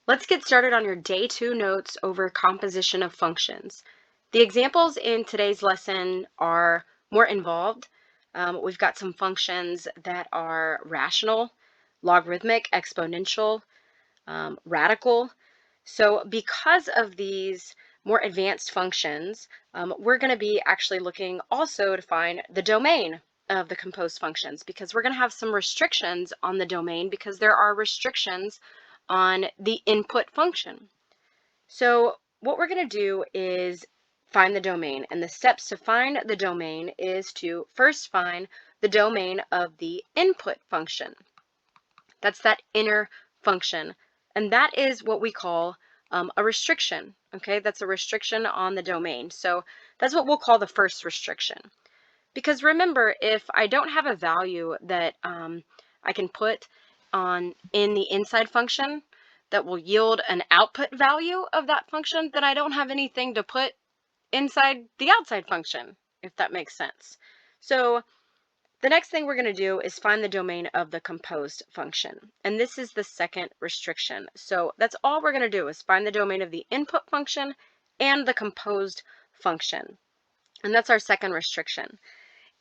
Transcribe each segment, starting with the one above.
Let's get started on your day 2 notes over composition of functions. The examples in today's lesson are more involved. We've got some functions that are rational, logarithmic, exponential, radical. So because of these more advanced functions, we're going to be actually looking also to find the domain of the composed functions, because we're going to have some restrictions on the domain because there are restrictions on the input function. So what we're going to do is find the domain, and the steps to find the domain is to first find the domain of the input function. That's that inner function, and that is what we call a restriction. Okay, that's a restriction on the domain. So that's what we'll call the first restriction. Because remember, if I don't have a value that I can put in the inside function that will yield an output value of that function, then I don't have anything to put inside the outside function, if that makes sense. So the next thing we're going to do is find the domain of the composed function. And this is the second restriction. So that's all we're going to do is find the domain of the input function and the composed function. And that's our second restriction.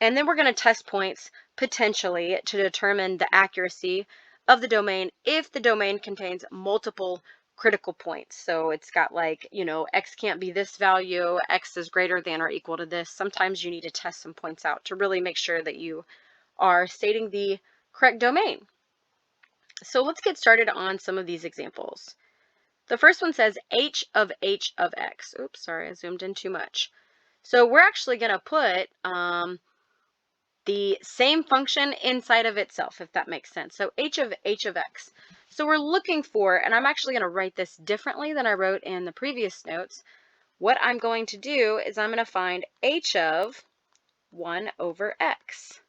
And then we're going to test points potentially to determine the accuracy of the domain if the domain contains multiple critical points. So it's got like, x can't be this value, x is greater than or equal to this. Sometimes you need to test some points out to really make sure that you are stating the correct domain. So let's get started on some of these examples. The first one says h of x. Oops, sorry, I zoomed in too much. So we're actually going to put the same function inside of itself, if that makes sense. So h of x. So we're looking for, and I'm actually going to write this differently than I wrote in the previous notes. What I'm going to do is I'm going to find h of 1 over x,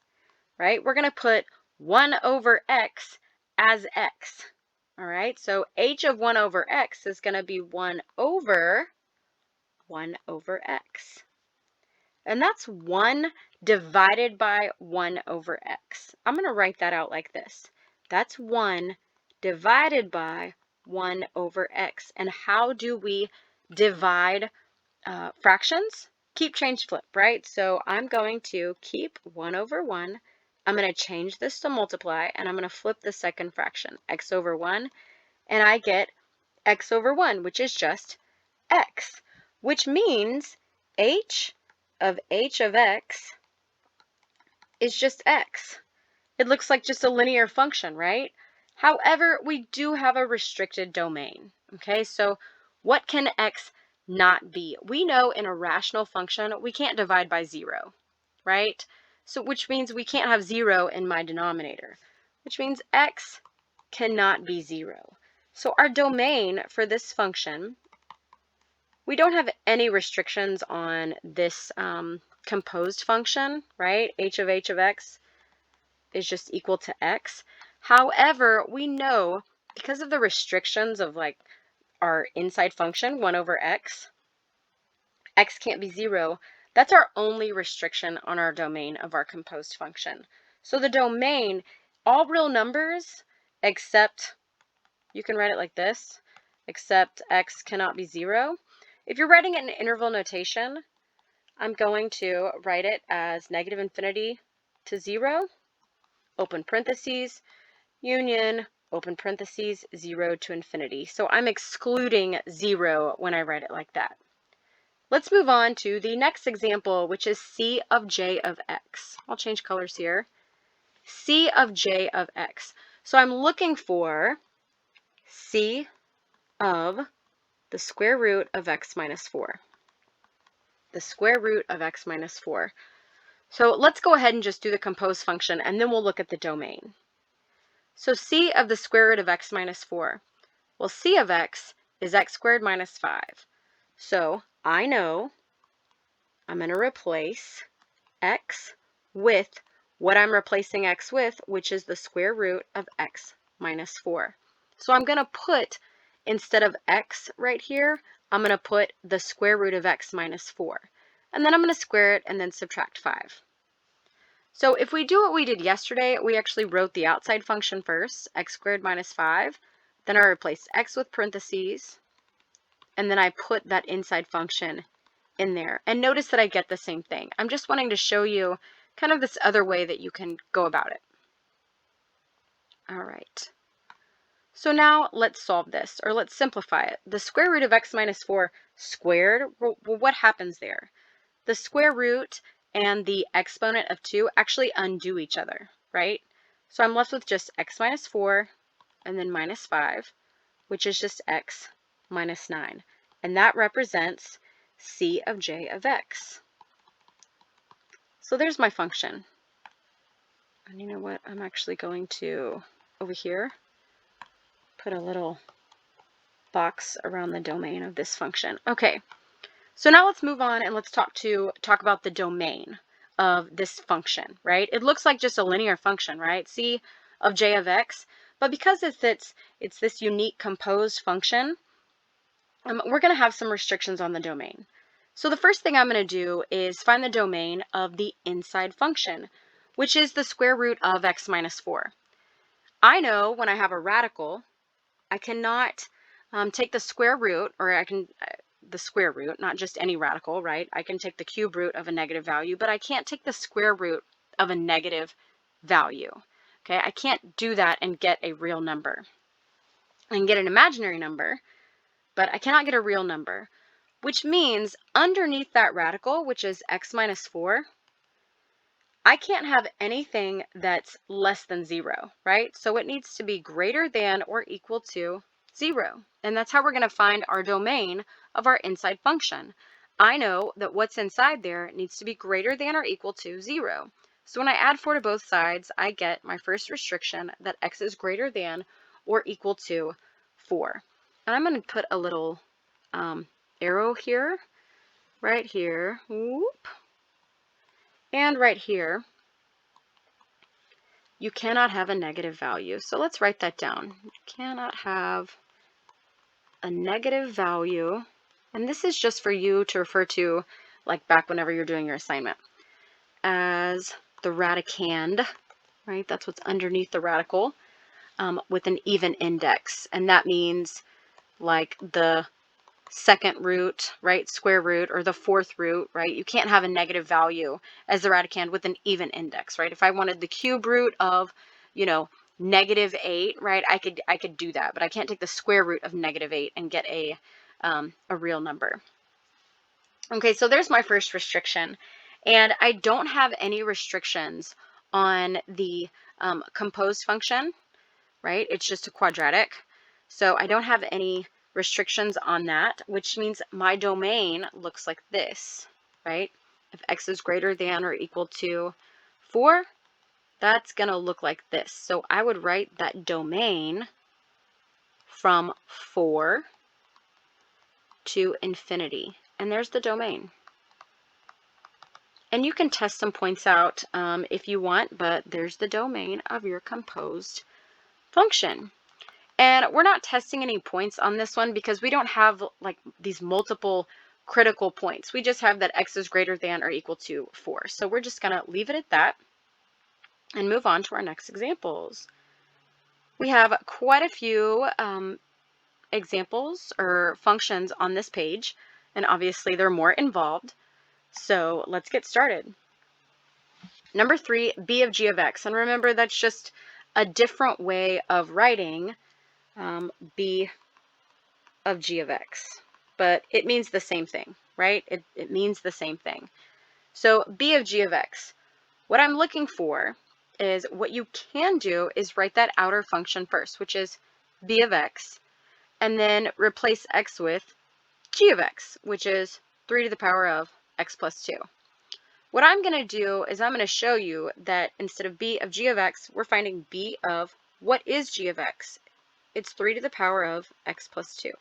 right? We're going to put 1 over x as x, all right? So h of 1 over x is going to be 1 over x. And that's 1 divided by 1 over x. I'm going to write that out like this. That's 1 divided by 1 over x. And how do we divide fractions? Keep, change, flip, right? So I'm going to keep 1 over 1. I'm going to change this to multiply, and I'm going to flip the second fraction, x over 1, and I get x over 1, which is just x, which means h of x is just x. It looks like just a linear function, right? However, we do have a restricted domain, okay? So what can x not be? We know in a rational function, we can't divide by 0, right? So which means we can't have 0 in my denominator, which means x cannot be 0. So our domain for this function, we don't have any restrictions on this composed function, right? h of x is just equal to x. However, we know because of the restrictions of like our inside function, 1 over x can't be 0. That's our only restriction on our domain of our composed function. So the domain, all real numbers except, you can write it like this, except x cannot be 0. If you're writing it in interval notation, I'm going to write it as negative infinity to 0, open parentheses, union, open parentheses, 0 to infinity. So I'm excluding 0 when I write it like that. Let's move on to the next example, which is c of j of x. I'll change colors here. c of j of x. So I'm looking for c of the square root of x minus 4. The square root of x minus 4. So let's go ahead and just do the composed function, and then we'll look at the domain. So c of the square root of x minus 4. Well, c of x is x squared minus 5. So I know I'm going to replace x with what I'm replacing x with, which is the square root of x minus 4. So I'm going to put, instead of x right here, I'm going to put the square root of x minus 4. And then I'm going to square it and then subtract 5. So if we do what we did yesterday, we actually wrote the outside function first, x squared minus 5, Then I replace x with parentheses, and then I put that inside function in there. And notice that I get the same thing. I'm just wanting to show you kind of this other way that you can go about it. All right. So now let's solve this, or let's simplify it. The square root of x minus 4 squared, well, what happens there? The square root and the exponent of 2 actually undo each other, right? So I'm left with just x minus 4 and then minus 5, which is just x minus 9. And that represents c of j of x. So there's my function. And you know what? I'm actually going to, over here, put a little box around the domain of this function. Okay, so now let's move on and let's talk about the domain of this function, right? It looks like just a linear function, right? C of j of x, but because it's this unique composed function, we're going to have some restrictions on the domain. So the first thing I'm going to do is find the domain of the inside function, which is the square root of x minus 4. I know when I have a radical, I cannot take the square root, or I can, the square root, not just any radical, right? I can take the cube root of a negative value, but I can't take the square root of a negative value. Okay, I can't do that and get a real number. I can get an imaginary number, but I cannot get a real number, which means underneath that radical, which is x minus 4, I can't have anything that's less than 0, right? So it needs to be greater than or equal to 0. And that's how we're going to find our domain of our inside function. I know that what's inside there needs to be greater than or equal to 0. So when I add 4 to both sides, I get my first restriction that x is greater than or equal to 4. And I'm going to put a little arrow here, right here, whoop, and right here. You cannot have a negative value. So let's write that down. You cannot have a negative value. And this is just for you to refer to, like back whenever you're doing your assignment, as the radicand, right? That's what's underneath the radical with an even index. And that means like the second root, right, square root, or the fourth root, right? You can't have a negative value as the radicand with an even index, right? If I wanted the cube root of, you know, -8, right, I could do that, but I can't take the square root of -8 and get a real number. Okay, so there's my first restriction, and I don't have any restrictions on the composed function, right? It's just a quadratic, so I don't have any restrictions on that, which means my domain looks like this, right? If x is greater than or equal to 4, that's going to look like this. So I would write that domain from 4 to infinity. And there's the domain. And you can test some points out if you want, but there's the domain of your composed function. And we're not testing any points on this one because we don't have like these multiple critical points. We just have that x is greater than or equal to 4. So we're just going to leave it at that and move on to our next examples. We have quite a few examples or functions on this page, and obviously they're more involved. So let's get started. Number 3, b of g of x. And remember, that's just a different way of writing b of g of x, but it means the same thing, right? It means the same thing. So b of g of x, what I'm looking for is, what you can do is write that outer function first, which is b of x, and then replace x with g of x, which is 3 to the power of x plus 2. What I'm going to do is I'm going to show you that instead of b of g of x, we're finding b of what is g of x. It's 3 to the power of x plus 2.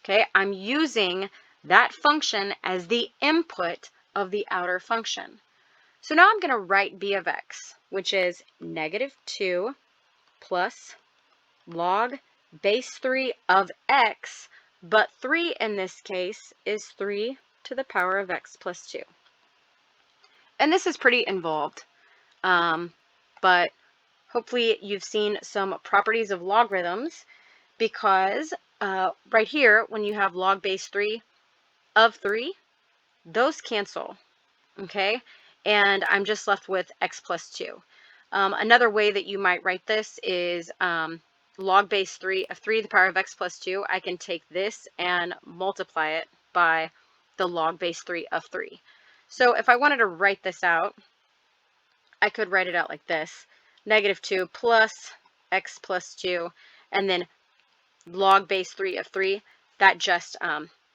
Okay, I'm using that function as the input of the outer function. So now I'm going to write b of x, which is -2 plus log base 3 of x, but 3 in this case is 3 to the power of x plus 2. And this is pretty involved, but Hopefully you've seen some properties of logarithms, because right here, when you have log base 3 of 3, those cancel, okay? And I'm just left with x plus 2. Another way that you might write this is log base 3 of 3 to the power of x plus 2. I can take this and multiply it by the log base 3 of 3. So if I wanted to write this out, I could write it out like this: negative 2 plus x plus 2, and then log base 3 of 3, that just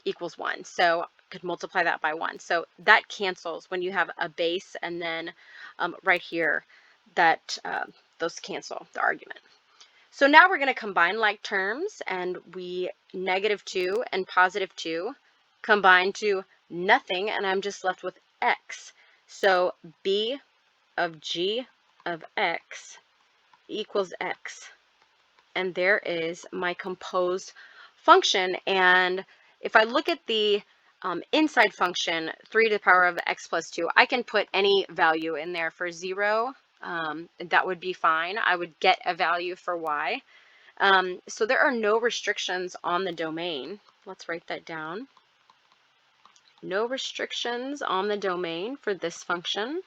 equals 1. So I could multiply that by 1. So that cancels when you have a base, and then right here, that those cancel the argument. So now we're going to combine like terms, and we negative 2 and positive 2 combine to nothing, and I'm just left with x. So b of g of x equals x. And there is my composed function. And if I look at the inside function, 3 to the power of x plus 2, I can put any value in there. For 0, that would be fine. I would get a value for y. So there are no restrictions on the domain. Let's write that down. No restrictions on the domain for this function.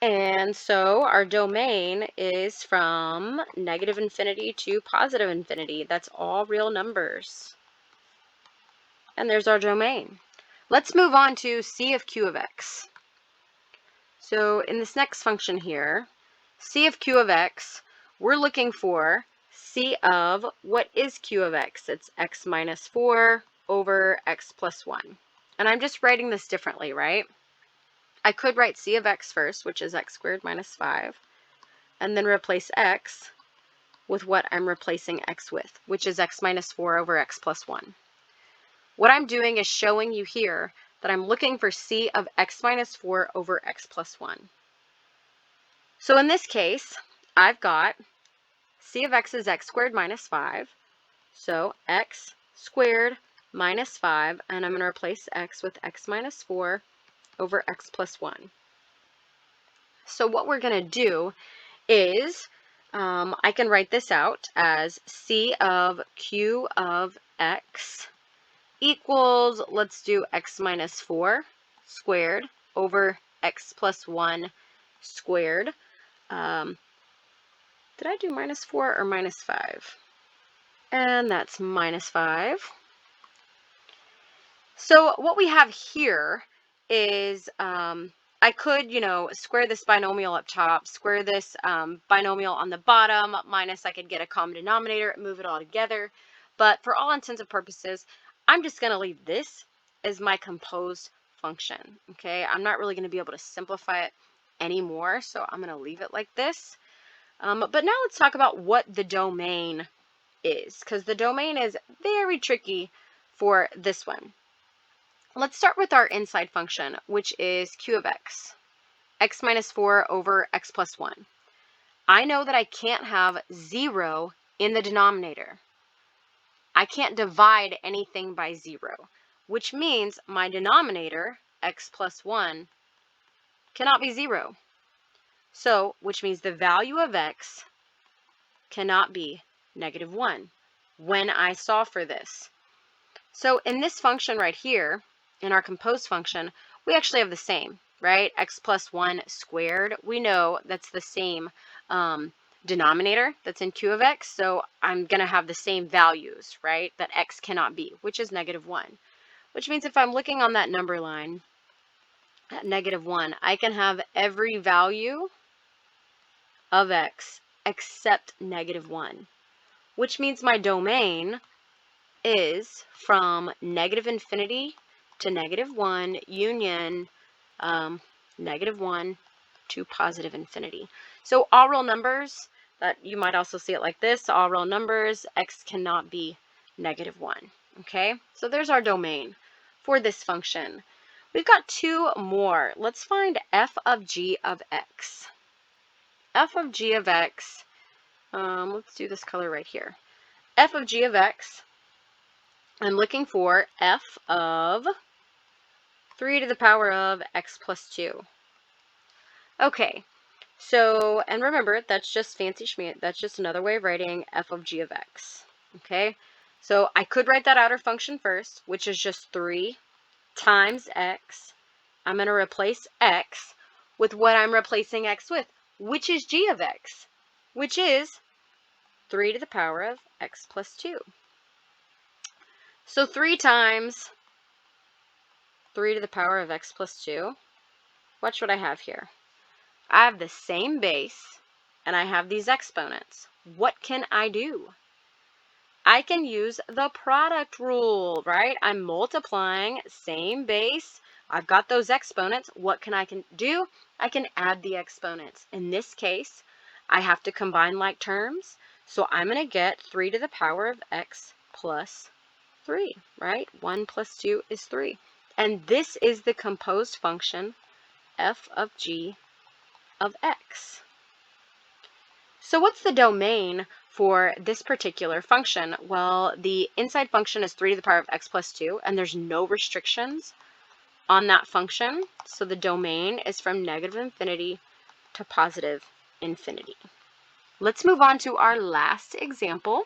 And so our domain is from negative infinity to positive infinity. That's all real numbers. And there's our domain. Let's move on to c of q of x. So in this next function here, c of q of x, we're looking for c of what is q of x? It's x minus 4 over x plus 1. And I'm just writing this differently, right? I could write c of x first, which is x squared minus 5, and then replace x with what I'm replacing x with, which is x minus 4 over x plus 1. What I'm doing is showing you here that I'm looking for c of x minus 4 over x plus 1. So in this case, I've got c of x is x squared minus 5, so x squared minus 5, and I'm going to replace x with x minus 4 over x plus 1. So what we're going to do is I can write this out as c of q of x equals, let's do x minus 4 squared over x plus 1 squared. Did I do minus 4 or minus 5? And that's minus 5. So what we have here is I could, square this binomial up top, square this binomial on the bottom, minus I could get a common denominator, move it all together. But for all intents and purposes, I'm just going to leave this as my composed function, okay? I'm not really going to be able to simplify it anymore, so I'm going to leave it like this. But now let's talk about what the domain is, because the domain is very tricky for this one. Let's start with our inside function, which is q of x, x minus 4 over x plus 1. I know that I can't have 0 in the denominator. I can't divide anything by 0, which means my denominator, x plus 1, cannot be 0. So, which means the value of x cannot be negative 1 when I solve for this. So in this function right here, in our composed function, we actually have the same, right? X plus 1 squared. We know that's the same denominator that's in q of x, so I'm going to have the same values, right, that x cannot be, which is negative 1. Which means if I'm looking on that number line at negative 1, I can have every value of x except negative 1, which means my domain is from negative infinity to negative 1 union negative 1 to positive infinity. So all real numbers, that you might also see it like this, all real numbers, x cannot be negative 1. Okay, so there's our domain for this function. We've got two more. Let's find f of g of x. F of g of x, let's do this color right here. F of g of x, I'm looking for f of 3 to the power of x plus 2. Okay, So, and remember, that's just fancy schmancy. That's just another way of writing f of g of x. Okay? So I could write that outer function first, which is just 3 times x. I'm going to replace x with what I'm replacing x with, which is g of x, which is 3 to the power of x plus 2. So 3 times 3 to the power of x plus 2. Watch what I have here. I have the same base, and I have these exponents. What can I do? I can use the product rule, right? I'm multiplying, same base. I've got those exponents. What can I do? I can add the exponents. In this case, I have to combine like terms. So I'm going to get 3 to the power of x plus 3, right? 1 plus 2 is 3. And this is the composed function f of g of x. So what's the domain for this particular function? Well, the inside function is 3 to the power of x plus 2, and there's no restrictions on that function. So the domain is from negative infinity to positive infinity. Let's move on to our last example,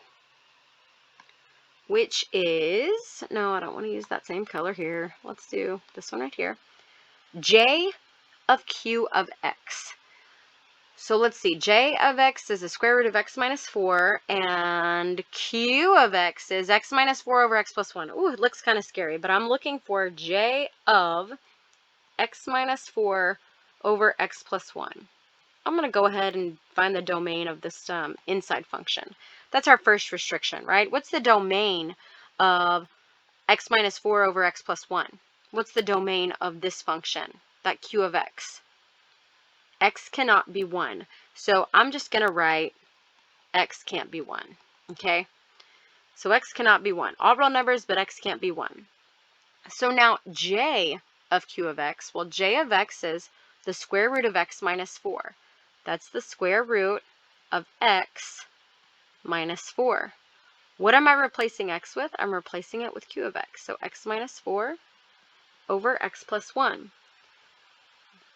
which is, no, I don't want to use that same color here. Let's do this one right here. J of q of x. So let's see, j of x is the square root of x minus 4, and q of x is x minus 4 over x plus 1. Ooh, it looks kind of scary, but I'm looking for j of x minus 4 over x plus 1. I'm going to go ahead and find the domain of this inside function. That's our first restriction, right? What's the domain of x minus 4 over x plus 1? What's the domain of this function, that q of x? X cannot be 1. So I'm just going to write x can't be 1. Okay? So x cannot be 1. All real numbers, but x can't be 1. So now j of q of x, well, j of x is the square root of x minus 4. That's the square root of x minus 4. What am I replacing x with? I'm replacing it with q of x. So x minus 4 over x plus 1.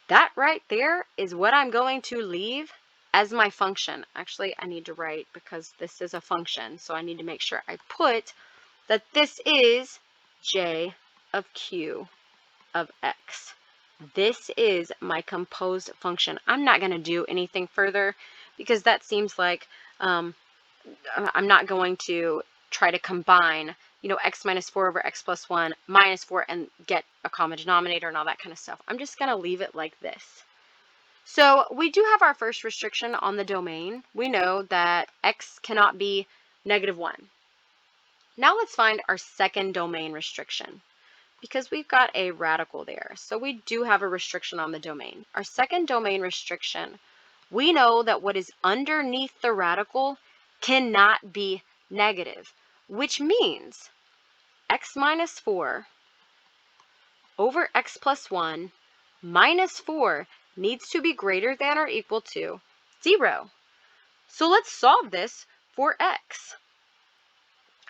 That right there is what I'm going to leave as my function. Actually, I need to write, because this is a function, so I need to make sure I put that this is j of q of x. This is my composed function. I'm not going to do anything further, because that seems like I'm not going to try to combine, x minus 4 over x plus 1 minus 4 and get a common denominator and all that kind of stuff. I'm just going to leave it like this. So we do have our first restriction on the domain. We know that x cannot be negative 1. Now let's find our second domain restriction, because we've got a radical there. So we do have a restriction on the domain. Our second domain restriction, we know that what is underneath the radical cannot be negative, which means x minus 4 over x plus 1 minus 4 needs to be greater than or equal to 0. So let's solve this for x.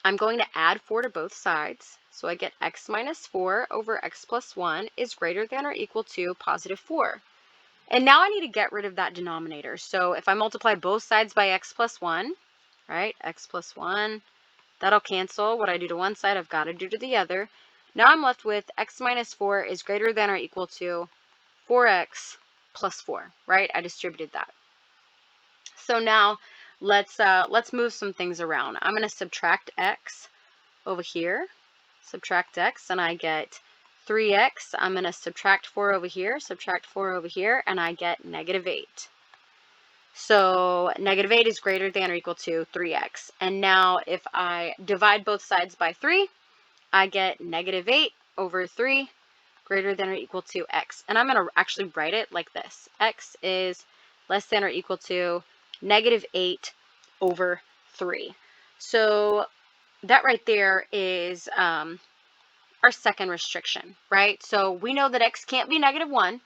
I'm going to add 4 to both sides. So I get x minus 4 over x plus 1 is greater than or equal to positive 4. And now I need to get rid of that denominator. So if I multiply both sides by x plus 1, right, x plus 1, that'll cancel. What I do to one side, I've got to do to the other. Now I'm left with x minus 4 is greater than or equal to 4x plus 4, right? I distributed that. So now let's move some things around. I'm going to subtract x over here, subtract x, and I get 3x. I'm going to subtract 4 over here, subtract 4 over here, and I get negative 8. So negative 8 is greater than or equal to 3x. And now if I divide both sides by 3, I get negative 8 over 3 greater than or equal to x. And I'm going to actually write it like this. X is less than or equal to negative 8 over 3. So that right there is our second restriction, right? So we know that x can't be negative 1.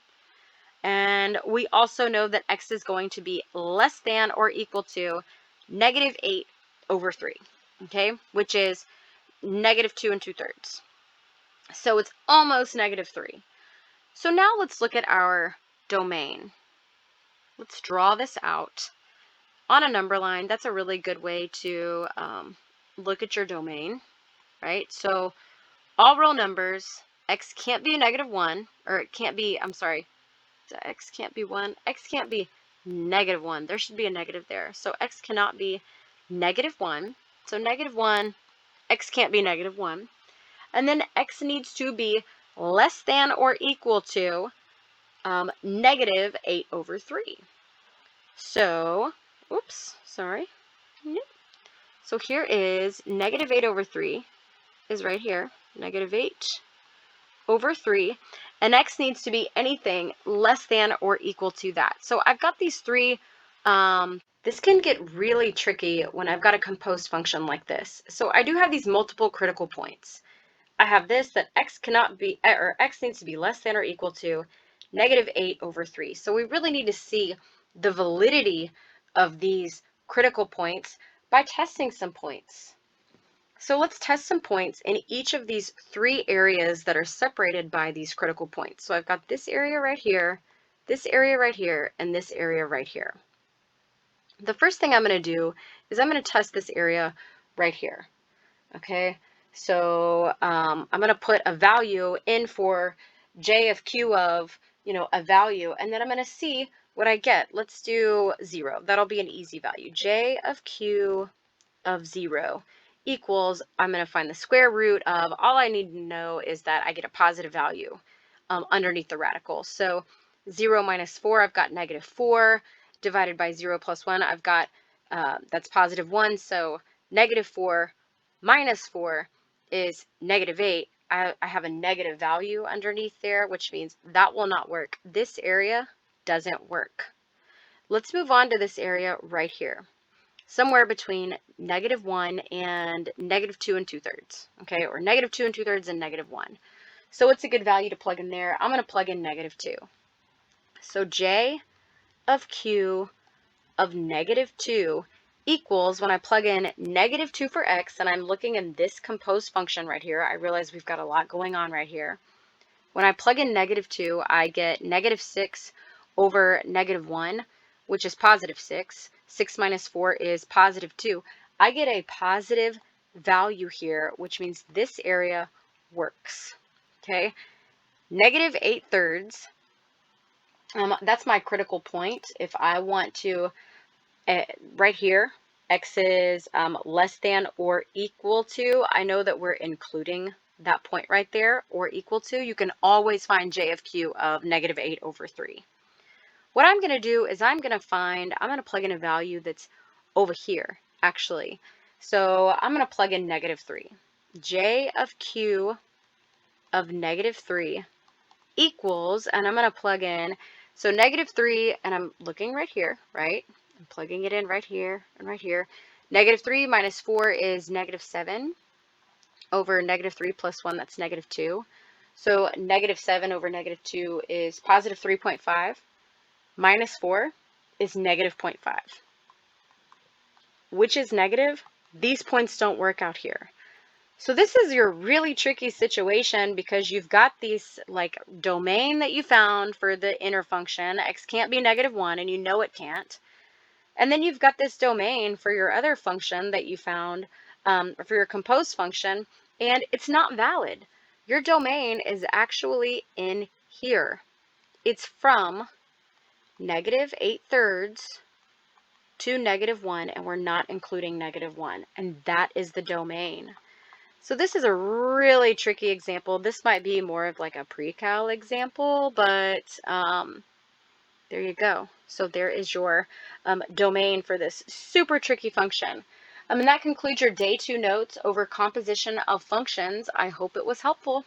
And we also know that x is going to be less than or equal to negative 8 over 3, okay? Which is negative 2 2/3. So it's almost negative 3. So now let's look at our domain. let's draw this out on a number line. That's a really good way to look at your domain, right? So all real numbers, x can't be a -1, or it can't be, I'm sorry, x can't be 1, x can't be -1. There should be a negative there. So x cannot be -1. So -1, x can't be -1. And then x needs to be less than or equal to -8/3. So, oops, sorry. So here is -8/3 is right here, -8/3, and x needs to be anything less than or equal to that. So I've got these three. This can get really tricky when I've got a composed function like this. So I do have these multiple critical points. I have this that x cannot be, or x needs to be less than or equal to -8/3. So we really need to see the validity of these critical points by testing some points. So let's test some points in each of these three areas that are separated by these critical points. So I've got this area right here, this area right here, and this area right here. The first thing I'm going to do is I'm going to test this area right here. Okay, so I'm going to put a value in for j of q of, a value, and then I'm going to see what I get. Let's do 0. That'll be an easy value. J of q of 0 equals, I'm going to find the square root of, all I need to know is that I get a positive value underneath the radical. So 0 minus 4, I've got -4, divided by 0 plus 1, I've got, that's +1, so -4 minus 4 is -8. I have a negative value underneath there, which means that will not work. This area doesn't work. Let's move on to this area right here, somewhere between -1 and -2 2/3, okay, or -2 2/3 and -1. So what's a good value to plug in there? I'm going to plug in -2. So j of q of -2 equals, when I plug in -2 for x, and I'm looking in this composed function right here, I realize we've got a lot going on right here. When I plug in -2, I get -6 over -1, which is +6. 6 minus 4 is +2. I get a positive value here, which means this area works. Okay, -8/3. That's my critical point. If I want to, right here, x is less than or equal to, I know that we're including that point right there, or equal to. You can always find j of q of -8/3. What I'm going to do is I'm going to plug in a value that's over here, actually. So I'm going to plug in -3. J of q of -3 equals, and I'm going to plug in, so -3, and I'm looking right here, right? I'm plugging it in right here and right here. -3 minus 4 is -7 over -3 plus 1, that's -2. So -7 over -2 is +3.5. Minus 4 is -0.5. Which is negative? These points don't work out here. So this is your really tricky situation, because you've got these like domain that you found for the inner function. X can't be -1, and you know it can't. And then you've got this domain for your other function that you found, for your composed function, and it's not valid. Your domain is actually in here. It's from -8/3 to -1, and we're not including -1, and that is the domain. So this is a really tricky example. This might be more of like a pre-cal example, but there you go. So there is your domain for this super tricky function. And that concludes your day 2 notes over composition of functions. I hope it was helpful.